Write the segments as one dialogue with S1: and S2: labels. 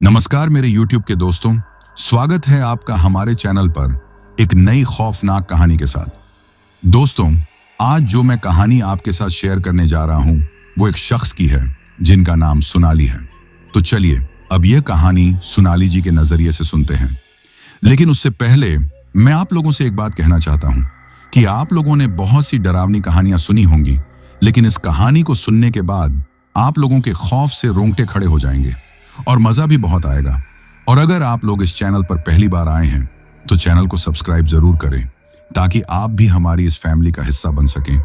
S1: नमस्कार मेरे YouTube के दोस्तों, स्वागत है आपका हमारे चैनल पर एक नई खौफनाक कहानी के साथ। दोस्तों, आज जो मैं कहानी आपके साथ शेयर करने जा रहा हूं वो एक शख्स की है जिनका नाम सोनाली है। तो चलिए अब यह कहानी सोनाली जी के नजरिए से सुनते हैं। लेकिन उससे पहले मैं आप लोगों से एक बात कहना चाहता हूं कि आप लोगों ने बहुत सी डरावनी कहानियां सुनी होंगी, लेकिन इस कहानी को सुनने के बाद आप लोगों के खौफ से रोंगटे खड़े हो जाएंगे और मजा भी बहुत आएगा। और अगर आप लोग इस चैनल पर पहली बार आए हैं तो चैनल को सब्सक्राइब जरूर करें ताकि आप भी हमारी इस फैमिली का हिस्सा बन सकें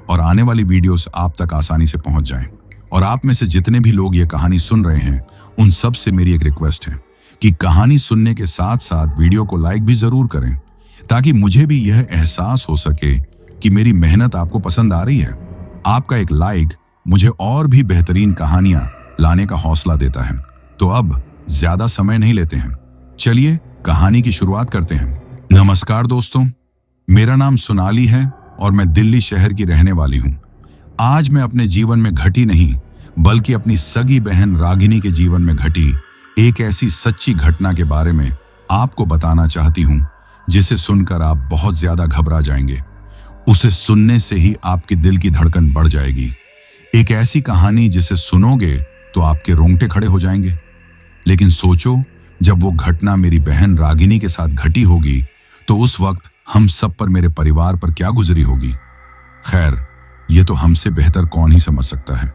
S1: और आने वाली वीडियोस आप तक आसानी से पहुंच जाएं। और आप में से जितने भी लोग ये कहानी सुन रहे हैं उन सब से मेरी एक रिक्वेस्ट है कि कहानी सुनने के साथ साथ वीडियो को लाइक भी जरूर करें ताकि मुझे भी यह एहसास हो सके कि मेरी मेहनत आपको पसंद आ रही है। आपका एक लाइक मुझे और भी बेहतरीन कहानियां लाने का हौसला देता है। तो अब ज्यादा समय नहीं लेते हैं, चलिए कहानी की शुरुआत करते हैं। नमस्कार दोस्तों, मेरा नाम सोनाली है और मैं दिल्ली शहर की रहने वाली हूं। आज मैं अपने जीवन में घटी नहीं बल्कि अपनी सगी बहन रागिनी के जीवन में घटी एक ऐसी सच्ची घटना के बारे में आपको बताना चाहती हूं जिसे सुनकर आप बहुत ज्यादा घबरा जाएंगे। उसे सुनने से ही आपके दिल की धड़कन बढ़ जाएगी। एक ऐसी कहानी जिसे सुनोगे तो आपके रोंगटे खड़े हो जाएंगे। लेकिन सोचो, जब वो घटना मेरी बहन रागिनी के साथ घटी होगी तो उस वक्त हम सब पर, मेरे परिवार पर क्या गुजरी होगी। खैर, ये तो हमसे बेहतर कौन ही समझ सकता है।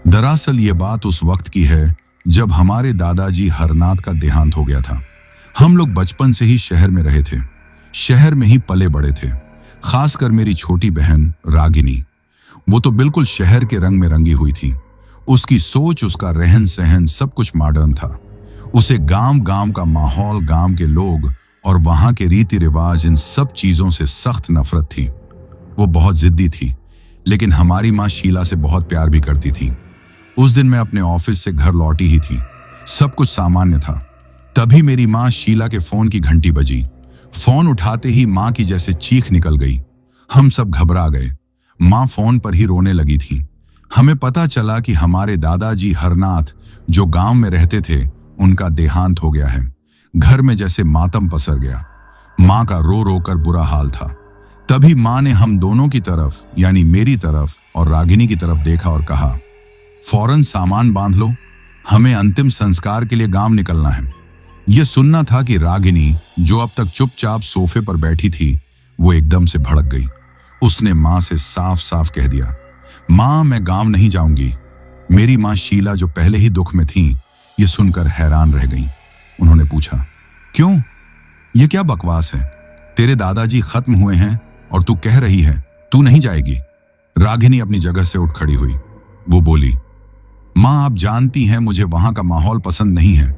S1: दरअसल ये बात उस वक्त की है जब हमारे दादाजी हरनाथ का देहांत हो गया था। हम लोग बचपन से ही शहर में रहे थे, शहर में ही पले बड़े थे। खासकर मेरी छोटी बहन रागिनी, वो तो बिल्कुल शहर के रंग में रंगी हुई थी। उसकी सोच, उसका रहन सहन सब कुछ मॉडर्न था। उसे गांव का माहौल, गांव के लोग और वहां के रीति रिवाज, इन सब चीजों से सख्त नफरत थी। वो बहुत जिद्दी थी, लेकिन हमारी माँ शीला से बहुत प्यार भी करती थी। उस दिन मैं अपने ऑफिस से घर लौटी ही थी, सब कुछ सामान्य था। तभी मेरी माँ शीला के फोन की घंटी बजी। फोन उठाते ही माँ की जैसे चीख निकल गई। हम सब घबरा गए। माँ फोन पर ही रोने लगी थी। हमें पता चला कि हमारे दादाजी हरनाथ, जो गांव में रहते थे, उनका देहांत हो गया है। घर में जैसे मातम पसर गया। माँ का रो रो कर बुरा हाल था। तभी माँ ने हम दोनों की तरफ, यानी मेरी तरफ और रागिनी की तरफ देखा और कहा, फौरन सामान बांध लो, हमें अंतिम संस्कार के लिए गांव निकलना है। यह सुनना था कि रागिनी, जो अब तक चुपचाप सोफे पर बैठी थी, वो एकदम से भड़क गई। उसने माँ से साफ साफ कह दिया, माँ मैं गांव नहीं जाऊंगी। मेरी माँ शीला, जो पहले ही दुख में थी, ये सुनकर हैरान रह गईं। उन्होंने पूछा, क्यों? ये क्या बकवास है? तेरे दादाजी खत्म हुए हैं और तू कह रही है तू नहीं जाएगी? रागिनी अपनी जगह से उठ खड़ी हुई। वो बोली, माँ आप जानती हैं मुझे वहां का माहौल पसंद नहीं है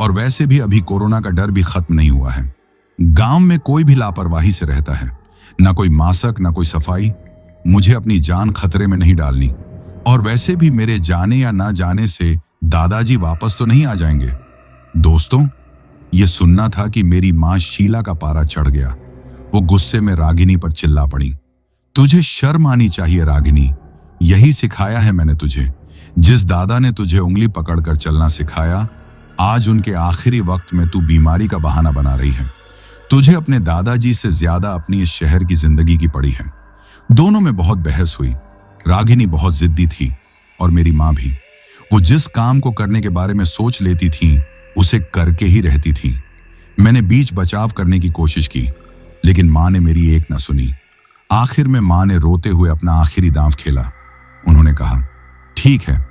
S1: और वैसे भी अभी कोरोना का डर भी खत्म नहीं हुआ है। गांव में कोई भी लापरवाही से रहता है, ना कोई मास्क, ना कोई सफाई। मुझे अपनी जान खतरे में नहीं डालनी। और वैसे भी मेरे जाने या ना जाने से दादाजी वापस तो नहीं आ जाएंगे। दोस्तों, ये सुनना था कि मेरी माँ शीला का पारा चढ़ गया। वो गुस्से में रागिनी पर चिल्ला पड़ी, तुझे शर्म आनी चाहिए रागिनी। यही सिखाया है मैंने तुझे। जिस दादा ने तुझे उंगली पकड़कर चलना सिखाया, आज उनके आखिरी वक्त में तू बीमारी का बहाना बना रही है। तुझे अपने दादाजी से ज्यादा अपनी इस शहर की जिंदगी की पड़ी है। दोनों में बहुत बहस हुई। रागिनी बहुत जिद्दी थी और मेरी माँ भी। वो जिस काम को करने के बारे में सोच लेती थी उसे करके ही रहती थी। मैंने बीच बचाव करने की कोशिश की, लेकिन माँ ने मेरी एक ना सुनी। आखिर में माँ ने रोते हुए अपना आखिरी दांव खेला। उन्होंने कहा, ठीक है,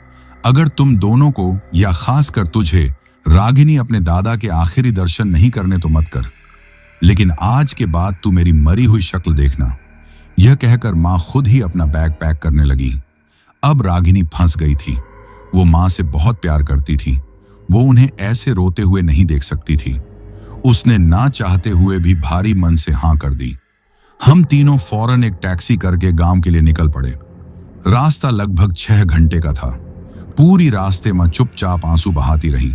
S1: अगर तुम दोनों को, या खासकर तुझे रागिनी, अपने दादा के आखिरी दर्शन नहीं करने तो मत कर, लेकिन आज के बाद तू मेरी मरी हुई शक्ल देखना। यह कहकर माँ खुद ही अपना बैग पैक करने लगी। अब रागिनी फंस गई थी। वो माँ से बहुत प्यार करती थी। वो उन्हें ऐसे रोते हुए नहीं देख सकती थी। उसने ना चाहते हुए भी भारी मन से हाँ कर दी। हम तीनों फौरन एक टैक्सी करके गांव के लिए निकल पड़े। रास्ता लगभग 6 घंटे का था। पूरी रास्ते माँ चुपचाप आंसू बहाती रही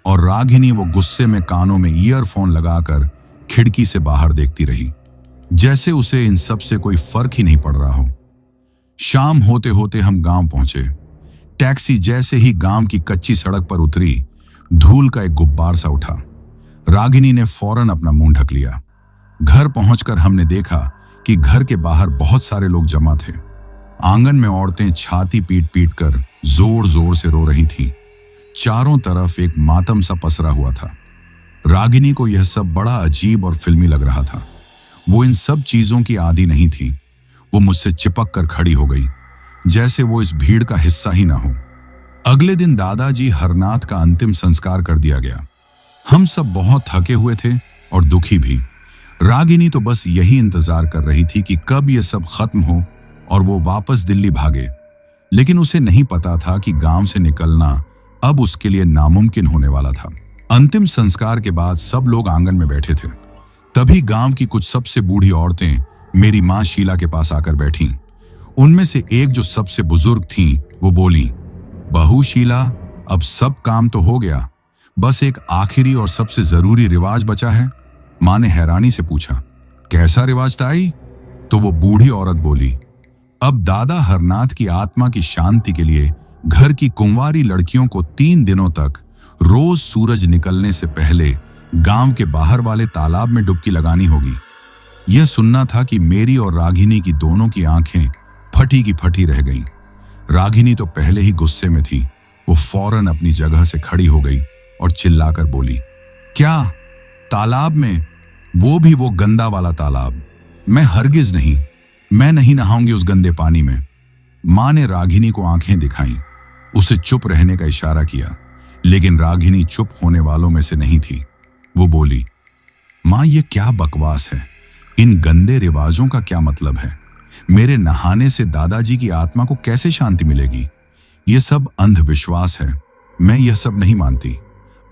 S1: और रागिनी वो गुस्से में कानों में ईयरफोन लगाकर खिड़की से बाहर देखती रही, जैसे उसे इन सब से कोई फर्क ही नहीं पड़ रहा हो। शाम होते होते हम गांव पहुंचे। टैक्सी जैसे ही गांव की कच्ची सड़क पर उतरी, धूल का एक गुब्बार सा उठा। रागिनी ने फौरन अपना मुंह ढक लिया। घर पहुंचकर हमने देखा कि घर के बाहर बहुत सारे लोग जमा थे। आंगन में औरतें छाती पीट पीट कर जोर जोर से रो रही थीं। चारों तरफ एक मातम सा पसरा हुआ था। रागिनी को यह सब बड़ा अजीब और फिल्मी लग रहा था। वो इन सब चीजों की आदी नहीं थी। वो मुझसे चिपक कर खड़ी हो गई, जैसे वो इस भीड़ का हिस्सा ही ना हो। अगले दिन दादाजी हरनाथ का अंतिम संस्कार कर दिया गया। हम सब बहुत थके हुए थे और दुखी भी। रागिनी तो बस यही इंतजार कर रही थी कि कब यह सब खत्म हो और वो वापस दिल्ली भागे। लेकिन उसे नहीं पता था कि गांव से निकलना अब उसके लिए नामुमकिन होने वाला था। अंतिम संस्कार के बाद सब लोग आंगन में बैठे थे। तभी गांव की कुछ सबसे बूढ़ी औरतें मेरी मां शीला के पास आकर बैठीं। उनमें से एक जो सबसे बुजुर्ग थीं, वो बोली, बहू शीला, अब सब काम तो हो गया, बस एक आखिरी और सबसे जरूरी रिवाज बचा है। मां ने हैरानी से पूछा, कैसा रिवाज ताई? तो वो बूढ़ी औरत बोली, अब दादा हरनाथ की आत्मा की शांति के लिए घर की कुंवारी लड़कियों को 3 दिनों तक रोज सूरज निकलने से पहले गांव के बाहर वाले तालाब में डुबकी लगानी होगी। यह सुनना था कि मेरी और रागिनी की दोनों की आंखें फटी की फटी रह गईं। रागिनी तो पहले ही गुस्से में थी। वो फौरन अपनी जगह से खड़ी हो गई और चिल्लाकर बोली, क्या तालाब में? वो भी वो गंदा वाला तालाब? मैं हरगिज नहीं, मैं नहीं नहाऊंगी उस गंदे पानी में। मां ने रागिनी को आंखें दिखाईं, उसे चुप रहने का इशारा किया, लेकिन रागिनी चुप होने वालों में से नहीं थी। वो बोली, मां ये क्या बकवास है? इन गंदे रिवाजों का क्या मतलब है? मेरे नहाने से दादाजी की आत्मा को कैसे शांति मिलेगी? ये सब अंधविश्वास है, मैं यह सब नहीं मानती।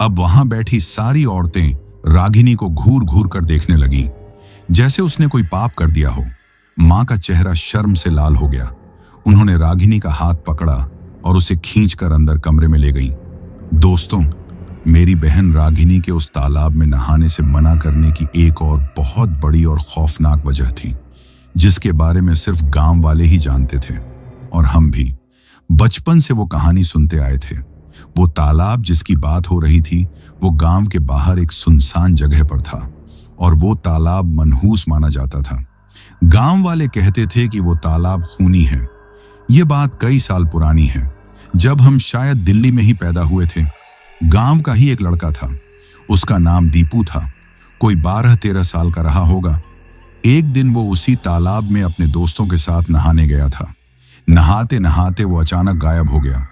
S1: अब वहां बैठी सारी औरतें रागिनी को घूर घूर कर देखने लगीं, जैसे उसने कोई पाप कर दिया हो। मां का चेहरा शर्म से लाल हो गया। उन्होंने रागिनी का हाथ पकड़ा और उसे खींचकर अंदर कमरे में ले गईं। दोस्तों, मेरी बहन रागिनी के उस तालाब में नहाने से मना करने की एक और बहुत बड़ी और खौफनाक वजह थी, जिसके बारे में सिर्फ गांव वाले ही जानते थे और हम भी। बचपन से वो कहानी सुनते आए थे। वो तालाब जिसकी बात हो रही थी, वो गांव के बाहर एक सुनसान जगह पर था और वो तालाब मनहूस माना जाता था। गांव वाले कहते थे कि वो तालाब खूनी है। ये बात कई साल पुरानी है, जब हम शायद दिल्ली में ही पैदा हुए थे। गांव का ही एक लड़का था, उसका नाम दीपू था। कोई 12-13 साल का रहा होगा। एक दिन वो उसी तालाब में अपने दोस्तों के साथ नहाने गया था। नहाते नहाते वो अचानक गायब हो गया।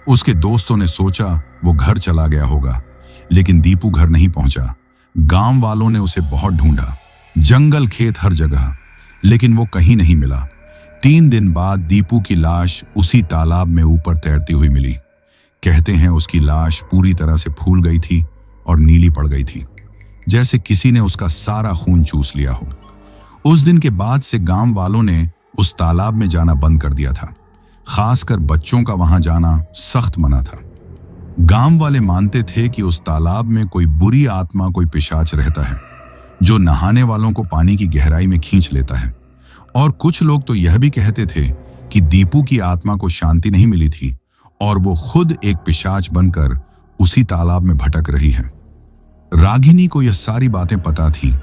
S1: उसके दोस्तों ने सोचा वो घर चला गया होगा, लेकिन दीपू घर नहीं पहुंचा। गांव वालों ने उसे बहुत ढूंढा, जंगल खेत हर जगह, लेकिन वो कहीं नहीं मिला। 3 दिन बाद दीपू की लाश उसी तालाब में ऊपर तैरती हुई मिली। कहते हैं उसकी लाश पूरी तरह से फूल गई थी और नीली पड़ गई थी, जैसे किसी ने उसका सारा खून चूस लिया हो। उस दिन के बाद से गांव वालों ने उस तालाब में जाना बंद कर दिया था। खासकर बच्चों का वहां जाना सख्त मना था। गांव वाले मानते थे कि उस तालाब में कोई बुरी आत्मा, कोई पिशाच रहता है, जो नहाने वालों को पानी की गहराई में खींच लेता है। और कुछ लोग तो यह भी कहते थे कि दीपू की आत्मा को शांति नहीं मिली थी और वो खुद एक पिशाच बनकर उसी तालाब में भटक रही है। रागिनी को यह सारी बातें पता थीं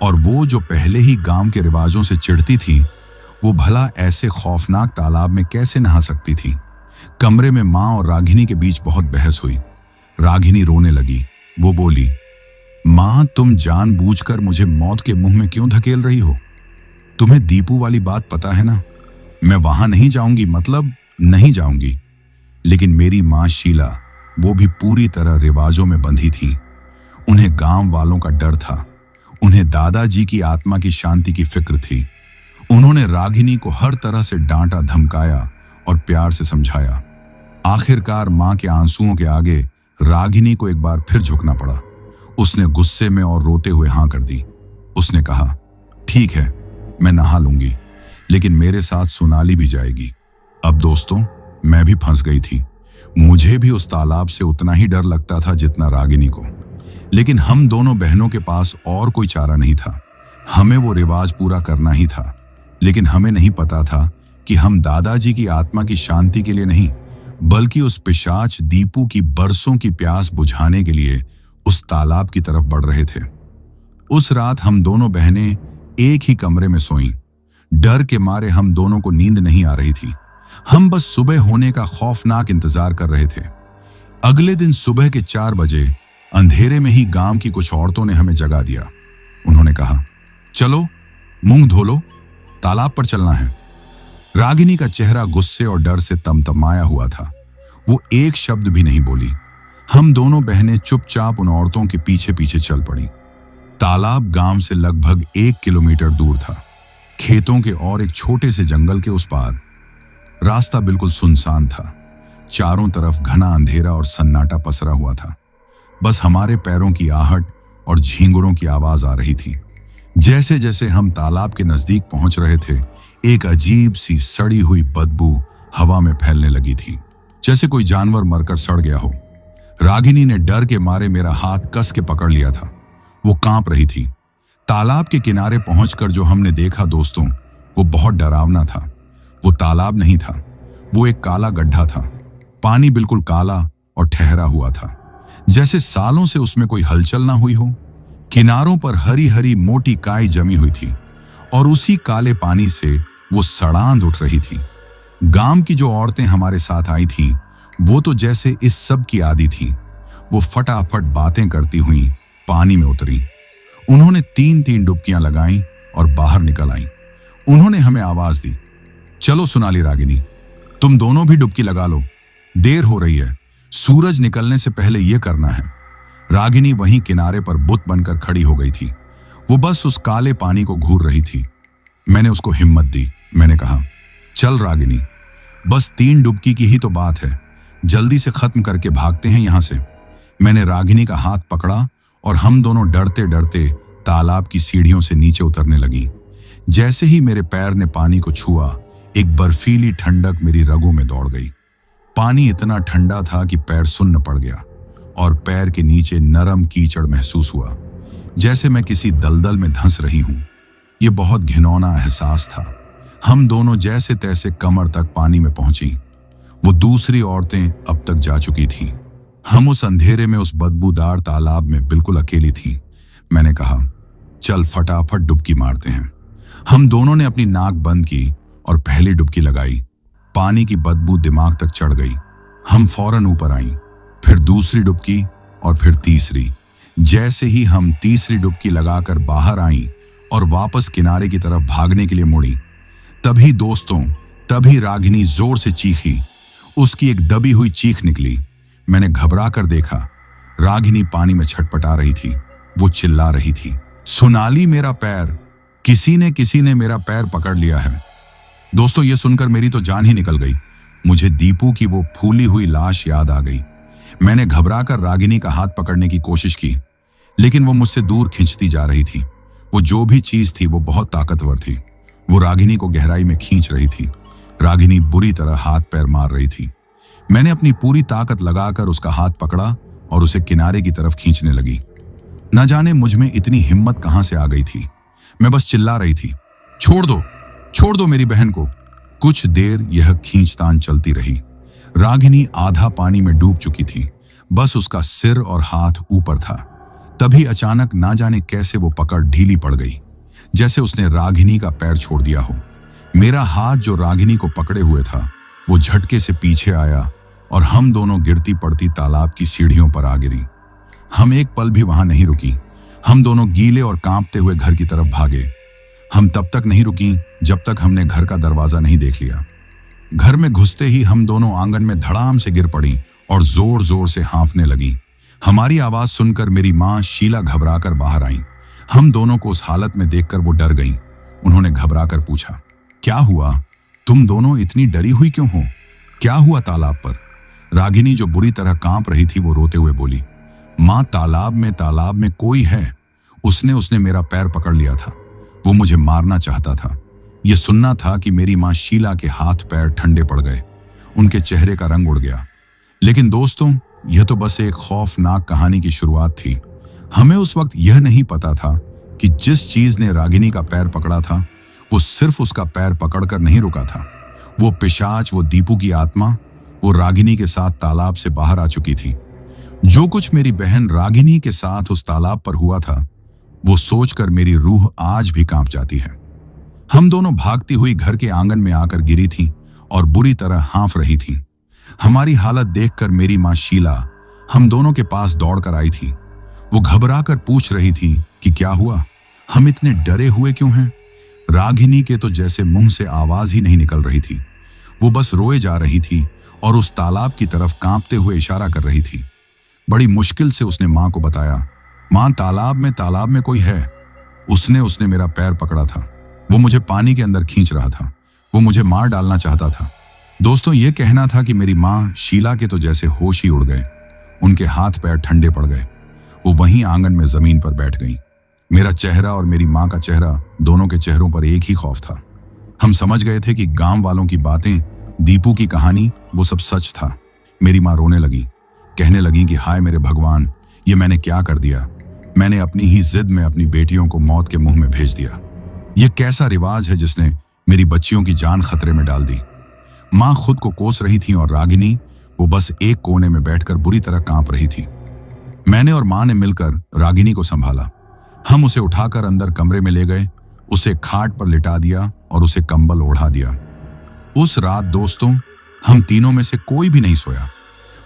S1: और वो जो पहले ही गांव के रिवाजों से चिढ़ती थी, वो भला ऐसे खौफनाक तालाब में कैसे नहा सकती थी। कमरे में मां और रागिनी के बीच बहुत बहस हुई। रागिनी रोने लगी। वो बोली, मां, तुम जानबूझकर मुझे मौत के मुंह में क्यों धकेल रही हो? तुम्हें दीपू वाली बात पता है ना? मैं वहां नहीं जाऊंगी, मतलब नहीं जाऊंगी। लेकिन मेरी मां शीला, वो भी पूरी तरह रिवाजों में बंधी थी। उन्हें गांव वालों का डर था। उन्हें दादाजी की आत्मा की शांति की फिक्र थी। उन्होंने रागिनी को हर तरह से डांटा, धमकाया और प्यार से समझाया। आखिरकार मां के आंसुओं के आगे रागिनी को एक बार फिर झुकना पड़ा। उसने गुस्से में और रोते हुए हां कर दी। उसने कहा, ठीक है, मैं नहा लूंगी, लेकिन मेरे साथ सोनाली भी जाएगी। अब दोस्तों, मैं भी फंस गई थी। मुझे भी उस तालाब से उतना ही डर लगता था जितना रागिनी को। लेकिन हम दोनों बहनों के पास और कोई चारा नहीं था। हमें वो रिवाज पूरा करना ही था। लेकिन हमें नहीं पता था कि हम दादाजी की आत्मा की शांति के लिए नहीं, बल्कि उस पिशाच दीपू की बरसों की प्यास बुझाने के लिए उस तालाब की तरफ बढ़ रहे थे। उस रात हम दोनों बहनें एक ही कमरे में सोईं। डर के मारे हम दोनों को नींद नहीं आ रही थी। हम बस सुबह होने का खौफनाक इंतजार कर रहे थे। अगले दिन सुबह के 4 बजे अंधेरे में ही गांव की कुछ औरतों ने हमें जगा दिया। उन्होंने कहा, चलो मुंह धो लो, तालाब पर चलना है। रागिनी का चेहरा गुस्से और डर से तमतमाया हुआ था। वो एक शब्द भी नहीं बोली। हम दोनों बहनें चुपचाप उन औरतों के पीछे पीछे चल पड़ी। तालाब गांव से लगभग 1 किलोमीटर दूर था, खेतों के और एक छोटे से जंगल के उस पार। रास्ता बिल्कुल सुनसान था। चारों तरफ घना अंधेरा और सन्नाटा पसरा हुआ था। बस हमारे पैरों की आहट और झींगुरों की आवाज आ रही थी। जैसे जैसे हम तालाब के नजदीक पहुंच रहे थे, एक अजीब सी सड़ी हुई बदबू हवा में फैलने लगी थी, जैसे कोई जानवर मरकर सड़ गया हो। रागिनी ने डर के मारे मेरा हाथ कस के पकड़ लिया था। वो कांप रही थी। तालाब के किनारे पहुंचकर जो हमने देखा दोस्तों, वो बहुत डरावना था। वो तालाब नहीं था, वो एक काला गड्ढा था। पानी बिल्कुल काला और ठहरा हुआ था, जैसे सालों से उसमें कोई हलचल ना हुई हो। किनारों पर हरी हरी मोटी काई जमी हुई थी और उसी काले पानी से वो सड़ांध उठ रही थी। गांव की जो औरतें हमारे साथ आई थीं, वो तो जैसे इस सब की आदी थीं। वो फटाफट बातें करती हुई पानी में उतरी। उन्होंने 3-3 डुबकियां लगाईं और बाहर निकल आईं। उन्होंने हमें आवाज दी, चलो सोनाली, रागिनी, तुम दोनों भी डुबकी लगा लो, देर हो रही है, सूरज निकलने से पहले यह करना है। रागिनी वहीं किनारे पर बुत बनकर खड़ी हो गई थी। वो बस उस काले पानी को घूर रही थी। मैंने उसको हिम्मत दी। मैंने कहा, चल रागिनी, बस 3 डुबकी की ही तो बात है, जल्दी से खत्म करके भागते हैं यहां से। मैंने रागिनी का हाथ पकड़ा और हम दोनों डरते डरते तालाब की सीढ़ियों से नीचे उतरने लगी। जैसे ही मेरे पैर ने पानी को छुआ, एक बर्फीली ठंडक मेरी रगों में दौड़ गई। पानी इतना ठंडा था कि पैर सुन्न पड़ गया और पैर के नीचे नरम कीचड़ महसूस हुआ, जैसे मैं किसी दलदल में धंस रही हूं। यह बहुत घिनौना एहसास था। हम दोनों जैसे तैसे कमर तक पानी में पहुंची। वो दूसरी औरतें अब तक जा चुकी थीं। हम उस अंधेरे में उस बदबूदार तालाब में बिल्कुल अकेली थीं। मैंने कहा, चल फटाफट डुबकी मारते हैं। हम दोनों ने अपनी नाक बंद की और पहली डुबकी लगाई। पानी की बदबू दिमाग तक चढ़ गई। हम फौरन ऊपर आईं, फिर दूसरी डुबकी और फिर तीसरी। जैसे ही हम तीसरी डुबकी लगाकर बाहर आईं और वापस किनारे की तरफ भागने के लिए मुड़ी, तभी रागिनी जोर से चीखी। उसकी एक दबी हुई चीख निकली। मैंने घबरा कर देखा, रागिनी पानी में छटपटा रही थी। वो चिल्ला रही थी, सोनाली, मेरा पैर, किसी ने मेरा पैर पकड़ लिया है। दोस्तों, ये सुनकर मेरी तो जान ही निकल गई। मुझे दीपू की वो फूली हुई लाश याद आ गई। मैंने घबरा कर रागिनी का हाथ पकड़ने की कोशिश की, लेकिन वो मुझसे दूर खींचती जा रही थी। वो जो भी चीज थी वो बहुत ताकतवर थी। वो रागिनी को गहराई में खींच रही थी। रागिनी बुरी तरह हाथ पैर मार रही थी। मैंने अपनी पूरी ताकत लगाकर उसका हाथ पकड़ा और उसे किनारे की तरफ खींचने लगी। न जाने मुझ में इतनी हिम्मत कहां से आ गई थी। मैं बस चिल्ला रही थी, छोड़ दो मेरी बहन को। कुछ देर यह खींचतान चलती रही। रागिनी आधा पानी में डूब चुकी थी, बस उसका सिर और हाथ ऊपर था। तभी अचानक ना जाने कैसे वो पकड़ ढीली पड़ गई, जैसे उसने रागिनी का पैर छोड़ दिया हो। मेरा हाथ जो रागिनी को पकड़े हुए था, वो झटके से पीछे आया और हम दोनों गिरती पड़ती तालाब की सीढ़ियों पर आ गिरी। हम एक पल भी वहां नहीं रुकी। हम दोनों गीले और कांपते हुए घर की तरफ भागे। हम तब तक नहीं रुकी जब तक हमने घर का दरवाजा नहीं देख लिया। घर में घुसते ही हम दोनों आंगन में धड़ाम से गिर पड़ी और जोर जोर से हाँफने लगी। हमारी आवाज सुनकर मेरी माँ शीला घबराकर बाहर आई। हम दोनों को उस हालत में देखकर वो डर गईं। उन्होंने घबराकर पूछा, क्या हुआ? तुम दोनों इतनी डरी हुई क्यों हो? क्या हुआ तालाब पर? रागिनी जो बुरी तरह कांप रही थी, वो रोते हुए बोली, माँ, तालाब में कोई है। उसने मेरा पैर पकड़ लिया था। वो मुझे मारना चाहता था। ये सुनना था कि मेरी माँ शीला के हाथ पैर ठंडे पड़ गए। उनके चेहरे का रंग उड़ गया। लेकिन दोस्तों, यह तो बस एक खौफनाक कहानी की शुरुआत थी। हमें उस वक्त यह नहीं पता था कि जिस चीज ने रागिनी का पैर पकड़ा था, वो सिर्फ उसका पैर पकड़कर नहीं रुका था। वो पिशाच, वो दीपू की आत्मा, वो रागिनी के साथ तालाब से बाहर आ चुकी थी। जो कुछ मेरी बहन रागिनी के साथ उस तालाब पर हुआ था, वो सोचकर मेरी रूह आज भी कांप जाती है। हम दोनों भागती हुई घर के आंगन में आकर गिरी थीं और बुरी तरह हाँफ रही थीं। हमारी हालत देखकर मेरी माँ शीला हम दोनों के पास दौड़कर आई थी। वो घबराकर पूछ रही थी कि क्या हुआ, हम इतने डरे हुए क्यों हैं। रागिनी के तो जैसे मुंह से आवाज ही नहीं निकल रही थी। वो बस रोए जा रही थी और उस तालाब की तरफ कांपते हुए इशारा कर रही थी। बड़ी मुश्किल से उसने माँ को बताया, माँ तालाब में कोई है। उसने मेरा पैर पकड़ा था। वो मुझे पानी के अंदर खींच रहा था। वो मुझे मार डालना चाहता था। दोस्तों, ये कहना था कि मेरी माँ शीला के तो जैसे होश ही उड़ गए। उनके हाथ पैर ठंडे पड़ गए। वो वहीं आंगन में जमीन पर बैठ गई। मेरा चेहरा और मेरी माँ का चेहरा, दोनों के चेहरों पर एक ही खौफ था। हम समझ गए थे कि गांव वालों की बातें, दीपू की कहानी, वो सब सच था। मेरी माँ रोने लगी, कहने लगी कि हाय मेरे भगवान, ये मैंने क्या कर दिया। मैंने अपनी ही जिद में अपनी बेटियों को मौत के मुंह में भेज दिया। ये कैसा रिवाज है जिसने मेरी बच्चियों की जान खतरे में डाल दी। माँ खुद को कोस रही थी और रागिनी, वो बस एक कोने में बैठकर बुरी तरह कांप रही थी। मैंने और माँ ने मिलकर रागिनी को संभाला। हम उसे उठाकर अंदर कमरे में ले गए, उसे खाट पर लिटा दिया और उसे कंबल ओढ़ा दिया। उस रात दोस्तों, हम तीनों में से कोई भी नहीं सोया।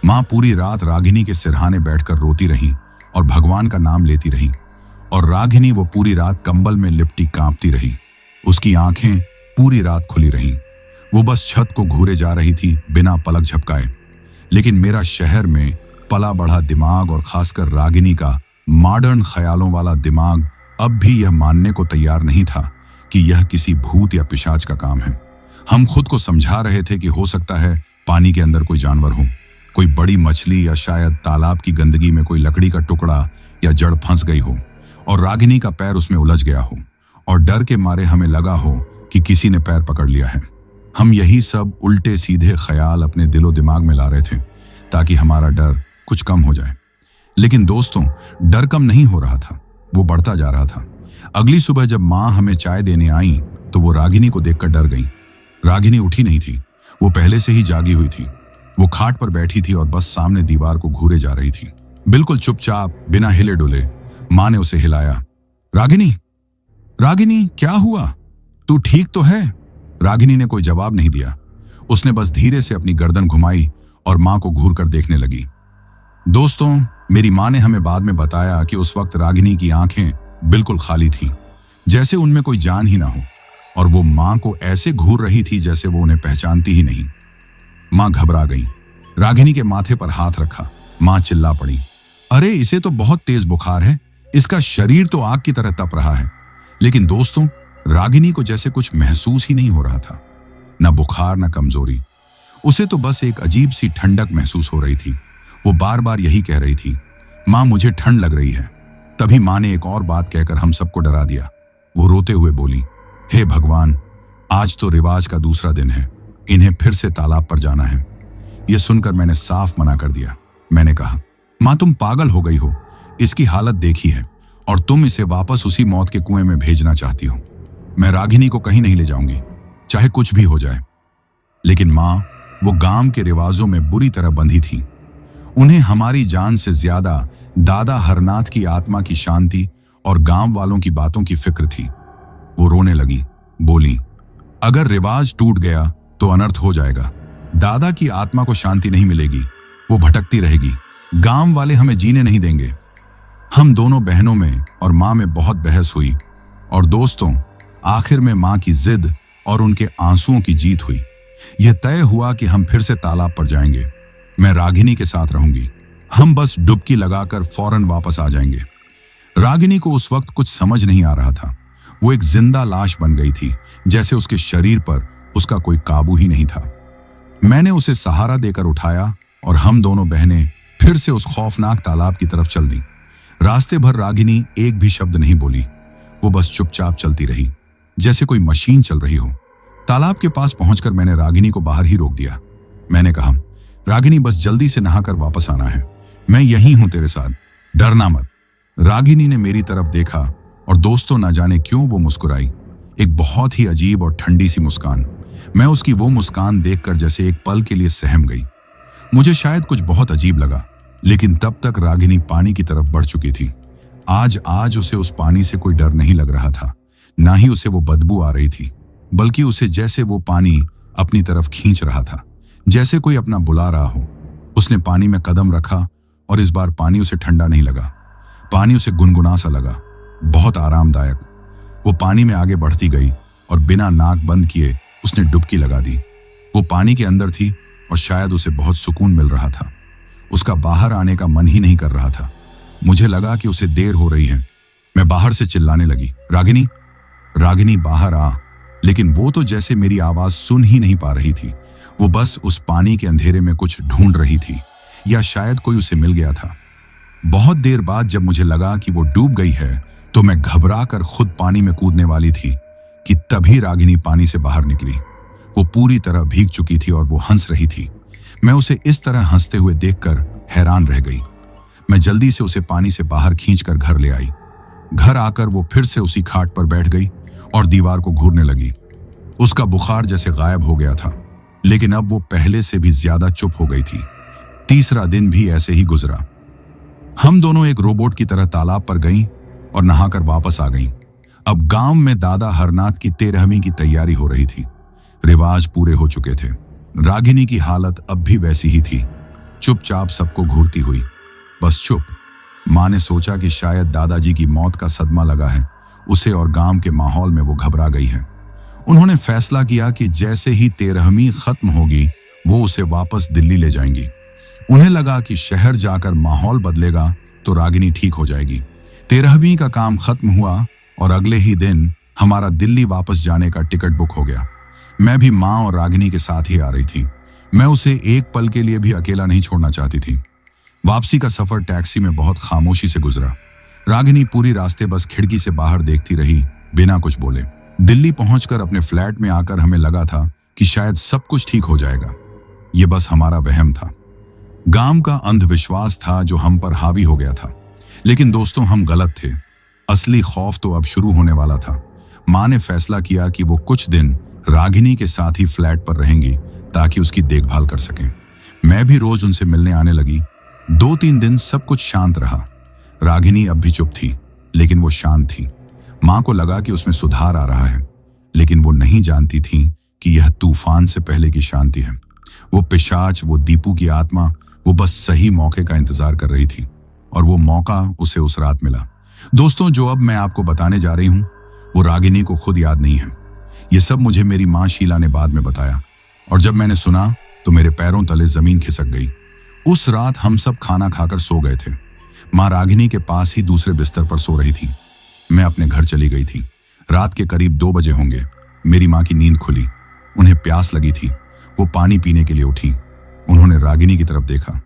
S1: माँ पूरी रात रागिनी के सिरहाने बैठकर रोती रही और भगवान का नाम लेती रही, और रागिनी वो पूरी रात कंबल में लिपटी कांपती रही। उसकी आंखें पूरी रात खुली रहीं। वो बस छत को घूरे जा रही थी बिना पलक झपकाए। लेकिन मेरा शहर में पला बढ़ा दिमाग और खासकर रागिनी का मॉडर्न ख्यालों वाला दिमाग अब भी यह मानने को तैयार नहीं था कि यह किसी भूत या पिशाच का काम है। हम खुद को समझा रहे थे कि हो सकता है पानी के अंदर कोई जानवर हो, कोई बड़ी मछली, या शायद तालाब की गंदगी में कोई लकड़ी का टुकड़ा या जड़ फंस गई हो और रागिनी का पैर उसमें उलझ गया हो, और डर के मारे हमें लगा हो कि किसी ने पैर पकड़ लिया है। हम यही सब उल्टे सीधे ख्याल अपने दिलो दिमाग में ला रहे थे ताकि हमारा डर कुछ कम हो जाए। लेकिन दोस्तों, डर कम नहीं हो रहा था, वो बढ़ता जा रहा था। अगली सुबह जब माँ हमें चाय देने आई तो वो रागिनी को देखकर डर गई। रागिनी उठी नहीं थी, वो पहले से ही जागी हुई थी। वो खाट पर बैठी थी और बस सामने दीवार को घूरे जा रही थी, बिल्कुल चुपचाप, बिना हिले डुले। माँ ने उसे हिलाया, रागिनी, रागिनी क्या हुआ, तू ठीक तो है? रागिनी ने कोई जवाब नहीं दिया। उसने बस धीरे से अपनी गर्दन घुमाई और माँ को घूर कर देखने लगी। दोस्तों, मेरी माँ ने हमें बाद में बताया कि उस वक्त रागिनी की आंखें बिल्कुल खाली थीं, जैसे उनमें कोई जान ही ना हो, और वो माँ को ऐसे घूर रही थी जैसे वो उन्हें पहचानती ही नहीं। माँ घबरा गई, रागिनी के माथे पर हाथ रखा। माँ चिल्ला पड़ी, अरे इसे तो बहुत तेज बुखार है, इसका शरीर तो आग की तरह तप रहा है। लेकिन दोस्तों, रागिनी को जैसे कुछ महसूस ही नहीं हो रहा था, ना बुखार ना कमजोरी। उसे तो बस एक अजीब सी ठंडक महसूस हो रही थी। वो बार बार यही कह रही थी, माँ मुझे ठंड लग रही है। तभी माँ ने एक और बात कहकर हम सबको डरा दिया। वो रोते हुए बोली, हे भगवान, आज तो रिवाज का दूसरा दिन है, इन्हें फिर से तालाब पर जाना है। यह सुनकर मैंने साफ मना कर दिया। मैंने कहा, माँ तुम पागल हो गई हो, इसकी हालत देखी है, और तुम इसे वापस उसी मौत के कुएं में भेजना चाहती हो। मैं रागिनी को कहीं नहीं ले जाऊंगी, चाहे कुछ भी हो जाए। लेकिन माँ वो गांव के रिवाजों में बुरी तरह बंधी थी। उन्हें हमारी जान से ज्यादा दादा हरनाथ की आत्मा की शांति और गांव वालों की बातों की फिक्र थी। वो रोने लगी, बोली, अगर रिवाज टूट गया तो अनर्थ हो जाएगा। दादा की आत्मा को शांति नहीं मिलेगी, वो भटकती रहेगी। गांव वाले हमें जीने नहीं देंगे। हम दोनों बहनों में और माँ में बहुत बहस हुई, और दोस्तों, आखिर में माँ की जिद और उनके आंसुओं की जीत हुई। यह तय हुआ कि हम फिर से तालाब पर जाएंगे। मैं रागिनी के साथ रहूंगी। हम बस डुबकी लगाकर फौरन वापस आ जाएंगे। रागिनी को उस वक्त कुछ समझ नहीं आ रहा था। वो एक जिंदा लाश बन गई थी, जैसे उसके शरीर पर उसका कोई काबू ही नहीं था। मैंने उसे सहारा देकर उठाया और हम दोनों बहनें फिर से उस खौफनाक तालाब की तरफ चल दी। रास्ते भर रागिनी एक भी शब्द नहीं बोली। वो बस चुपचाप चलती रही, जैसे कोई मशीन चल रही हो। तालाब के पास पहुंचकर मैंने रागिनी को बाहर ही रोक दिया। मैंने कहा, रागिनी बस जल्दी से नहाकर वापस आना है, मैं यहीं हूं तेरे साथ, डरना मत। रागिनी ने मेरी तरफ देखा और दोस्तों, ना जाने क्यों वो मुस्कुराई, एक बहुत ही अजीब और ठंडी सी मुस्कान। मैं उसकी वो मुस्कान देखकर जैसे एक पल के लिए सहम गई। मुझे शायद कुछ बहुत अजीब लगा, लेकिन तब तक रागिनी पानी की तरफ बढ़ चुकी थी। आज उसे उस पानी से कोई डर नहीं लग रहा था, ना ही उसे वो बदबू आ रही थी, बल्कि उसे जैसे वो पानी अपनी तरफ खींच रहा था, जैसे कोई अपना बुला रहा हो। उसने पानी में कदम रखा और इस बार पानी उसे ठंडा नहीं लगा, पानी उसे गुनगुना सा लगा, बहुत आरामदायक। वो पानी में आगे बढ़ती गई और बिना नाक बंद किए उसने डुबकी लगा दी। वो पानी के अंदर थी और शायद उसे बहुत सुकून मिल रहा था। उसका बाहर आने का मन ही नहीं कर रहा था। मुझे लगा कि उसे देर हो रही है। मैं बाहर से चिल्लाने लगी, रागिनी, रागिनी बाहर आ। लेकिन वो तो जैसे मेरी आवाज सुन ही नहीं पा रही थी। वो बस उस पानी के अंधेरे में कुछ ढूंढ रही थी, या शायद कोई उसे मिल गया था। बहुत देर बाद जब मुझे लगा कि वो डूब गई है, तो मैं घबरा कर खुद पानी में कूदने वाली थी कि तभी रागिनी पानी से बाहर निकली। वो पूरी तरह भीग चुकी थी और वो हंस रही थी। मैं उसे इस तरह हंसते हुए देखकर हैरान रह गई। मैं जल्दी से उसे पानी से बाहर खींचकर घर ले आई। घर आकर वो फिर से उसी खाट पर बैठ गई और दीवार को घूरने लगी। उसका बुखार जैसे गायब हो गया था, लेकिन अब वो पहले से भी ज्यादा चुप हो गई थी। तीसरा दिन भी ऐसे ही गुजरा। हम दोनों एक रोबोट की तरह तालाब पर गईं और नहाकर वापस आ गईं। अब गांव में दादा हरनाथ की 13वीं की तैयारी हो रही थी। रिवाज पूरे हो चुके थे। रागिनी की हालत अब भी वैसी ही थी, चुपचाप सबको घूरती हुई, बस चुप। माँ ने सोचा कि शायद दादाजी की मौत का सदमा लगा है उसे और गांव के माहौल में वो घबरा गई है। उन्होंने फैसला किया कि जैसे ही 13वीं खत्म होगी वो उसे वापस दिल्ली ले जाएंगी। उन्हें लगा कि शहर जाकर माहौल बदलेगा तो रागिनी ठीक हो जाएगी। 13वीं का काम खत्म हुआ और अगले ही दिन हमारा दिल्ली वापस जाने का टिकट बुक हो गया। मैं भी माँ और रागिनी के साथ ही आ रही थी। मैं उसे एक पल के लिए भी अकेला नहीं छोड़ना चाहती थी। वापसी का सफर टैक्सी में बहुत खामोशी से गुजरा। रागिनी पूरी रास्ते बस खिड़की से बाहर देखती रही, बिना कुछ बोले। दिल्ली पहुंचकर अपने फ्लैट में आकर हमें लगा था कि शायद सब कुछ ठीक हो जाएगा। ये बस हमारा वहम था, गांव का अंधविश्वास था जो हम पर हावी हो गया था। लेकिन दोस्तों, हम गलत थे। असली खौफ तो अब शुरू होने वाला था। माँ ने फैसला किया कि वो कुछ दिन रागिनी के साथ ही फ्लैट पर रहेंगी ताकि उसकी देखभाल कर सकें। मैं भी रोज उनसे मिलने आने लगी। 2-3 दिन सब कुछ शांत रहा। रागिनी अब भी चुप थी, लेकिन वो शांत थी। माँ को लगा कि उसमें सुधार आ रहा है, लेकिन वो नहीं जानती थी कि यह तूफान से पहले की शांति है। वो पिशाच, वो दीपू की आत्मा, वो बस सही मौके का इंतजार कर रही थी, और वो मौका उसे उस रात मिला। दोस्तों, जो अब मैं आपको बताने जा रही हूं वो रागिनी को खुद याद नहीं है। ये सब मुझे मेरी माँ शीला ने बाद में बताया, और जब मैंने सुना तो मेरे पैरों तले जमीन खिसक गई। उस रात हम सब खाना खाकर सो गए थे। माँ रागिनी के पास ही दूसरे बिस्तर पर सो रही थी। मैं अपने घर चली गई थी। रात के करीब 2 बजे होंगे। मेरी माँ की नींद खुली। उन्हें प्यास लगी थी। वो पानी पीने के लिए उठी। उन्होंने रागिनी की तरफ देखा।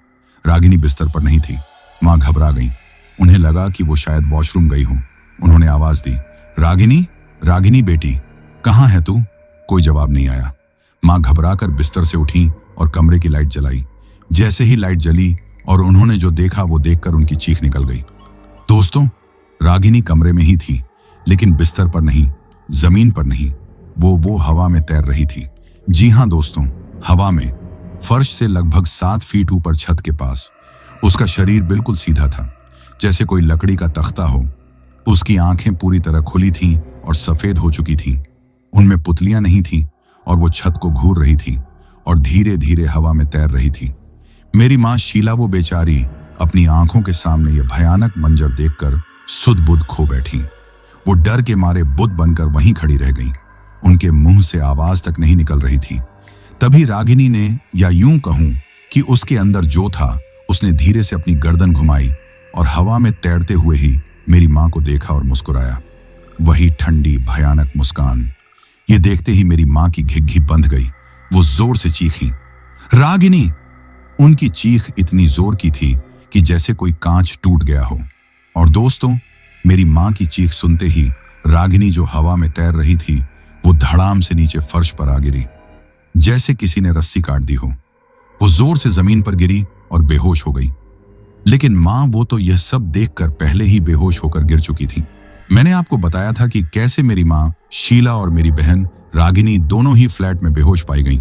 S1: रागिनी बिस्तर पर नहीं थी। माँ घबरा गई। उन्हें लगा कि वो शायद वॉशरूम गई हो। उन्होंने आवाज दी, रागिनी, रागिनी बेटी, कहाँ है तू? कोई जवाब नहीं आया। माँ घबराकर बिस्तर से उठी और कमरे की लाइट जलाई। जैसे ही लाइट जली और उन्होंने जो देखा वो देखकर उनकी चीख निकल गई। दोस्तों, रागिनी कमरे में ही थी, लेकिन बिस्तर पर नहीं, जमीन पर नहीं। वो हवा में तैर रही थी। जी हाँ दोस्तों, हवा में, फर्श से लगभग 7 फीट ऊपर छत के पास। उसका शरीर बिल्कुल सीधा था, जैसे कोई लकड़ी का तख्ता हो। उसकी आंखें पूरी तरह खुली थीं और सफेद हो चुकी थीं। उनमें पुतलियां नहीं थीं और वो छत को घूर रही थी और धीरे धीरे हवा में तैर रही थी। मेरी माँ शीला, वो बेचारी, अपनी आंखों के सामने ये भयानक मंजर देखकर सुध बुध खो बैठी। वो डर के मारे बुत बनकर वहीं खड़ी रह गई। उनके मुंह से आवाज तक नहीं निकल रही थी। तभी रागिनी ने, या यूं कहूं कि उसके अंदर जो था, उसने धीरे से अपनी गर्दन घुमाई और हवा में तैरते हुए ही मेरी माँ को देखा और मुस्कुराया। वही ठंडी भयानक मुस्कान। ये देखते ही मेरी माँ की घिघी बंध गई। वो जोर से चीखी, रागिनी! उनकी चीख इतनी जोर की थी कि जैसे कोई कांच टूट गया हो। और दोस्तों, मेरी माँ की चीख सुनते ही रागिनी, जो हवा में तैर रही थी, वो धड़ाम से नीचे फर्श पर आ गिरी, जैसे किसी ने रस्सी काट दी हो। वो जोर से जमीन पर गिरी और बेहोश हो गई। लेकिन माँ, वो तो यह सब देखकर पहले ही बेहोश होकर गिर चुकी थी। मैंने आपको बताया था कि कैसे मेरी माँ शीला और मेरी बहन रागिनी दोनों ही फ्लैट में बेहोश पाई गईं।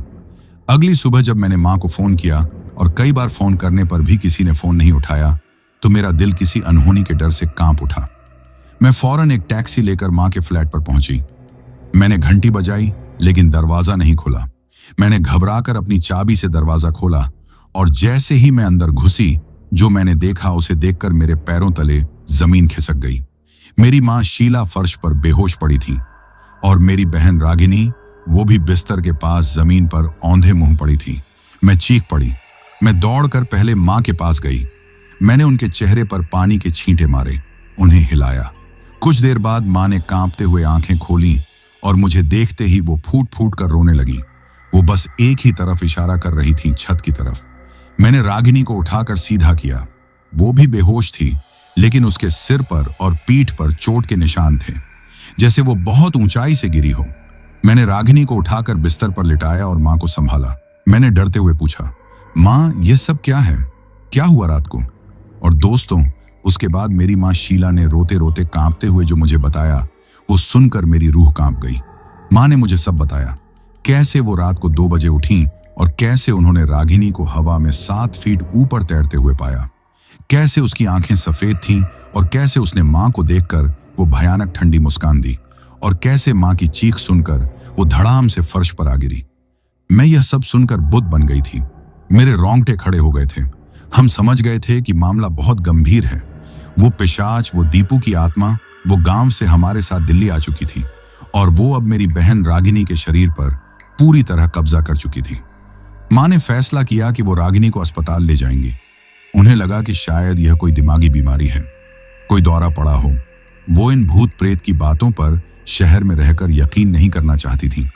S1: अगली सुबह जब मैंने माँ को फोन किया और कई बार फोन करने पर भी किसी ने फोन नहीं उठाया तो मेरा दिल किसी अनहोनी के डर से कांप उठा। मैं फौरन एक टैक्सी लेकर मां के फ्लैट पर पहुंची। मैंने घंटी बजाई लेकिन दरवाजा नहीं खुला। मैंने घबराकर अपनी चाबी से दरवाजा खोला और जैसे ही मैं अंदर घुसी, जो मैंने देखा उसे देखकर मेरे पैरों तले जमीन खिसक गई। मेरी मां शीला फर्श पर बेहोश पड़ी थी और मेरी बहन रागिनी वो भी बिस्तर के पास जमीन पर औंधे मुंह पड़ी थी। मैं चीख पड़ी। मैं दौड़कर पहले मां के पास गई। मैंने उनके चेहरे पर पानी के छींटे मारे, उन्हें हिलाया। कुछ देर बाद मां ने कांपते हुए आंखें खोली और मुझे देखते ही वो फूट फूट कर रोने लगी। वो बस एक ही तरफ इशारा कर रही थी, छत की तरफ। मैंने रागिनी को उठाकर सीधा किया। वो भी बेहोश थी लेकिन उसके सिर पर और पीठ पर चोट के निशान थे, जैसे वो बहुत ऊंचाई से गिरी हो। मैंने रागिनी को उठाकर बिस्तर पर लिटाया और मां को संभाला। मैंने डरते हुए पूछा, मां ये सब क्या है? क्या हुआ रात को? और दोस्तों, उसके बाद मेरी मां शीला ने रोते रोते कांपते हुए जो मुझे बताया, वो सुनकर मेरी रूह कांप गई। मां ने मुझे सब बताया, कैसे वो रात को 2 बजे उठी और कैसे उन्होंने रागिनी को हवा में 7 फीट ऊपर तैरते हुए पाया, कैसे उसकी आंखें सफेद थीं और कैसे उसने मां को देखकर वो भयानक ठंडी मुस्कान दी और कैसे मां की चीख सुनकर वो धड़ाम से फर्श पर आ गिरी। मैं यह सब सुनकर बुद्ध बन गई थी। मेरे रोंगटे खड़े हो गए थे। हम समझ गए थे कि मामला बहुत गंभीर है। वो पिशाच, वो दीपू की आत्मा, वो गांव से हमारे साथ दिल्ली आ चुकी थी और वो अब मेरी बहन रागिनी के शरीर पर पूरी तरह कब्जा कर चुकी थी। मां ने फैसला किया कि वो रागिनी को अस्पताल ले जाएंगी। उन्हें लगा कि शायद यह कोई दिमागी बीमारी है, कोई दौरा पड़ा हो। वो इन भूत प्रेत की बातों पर शहर में रहकर यकीन नहीं करना चाहती थी।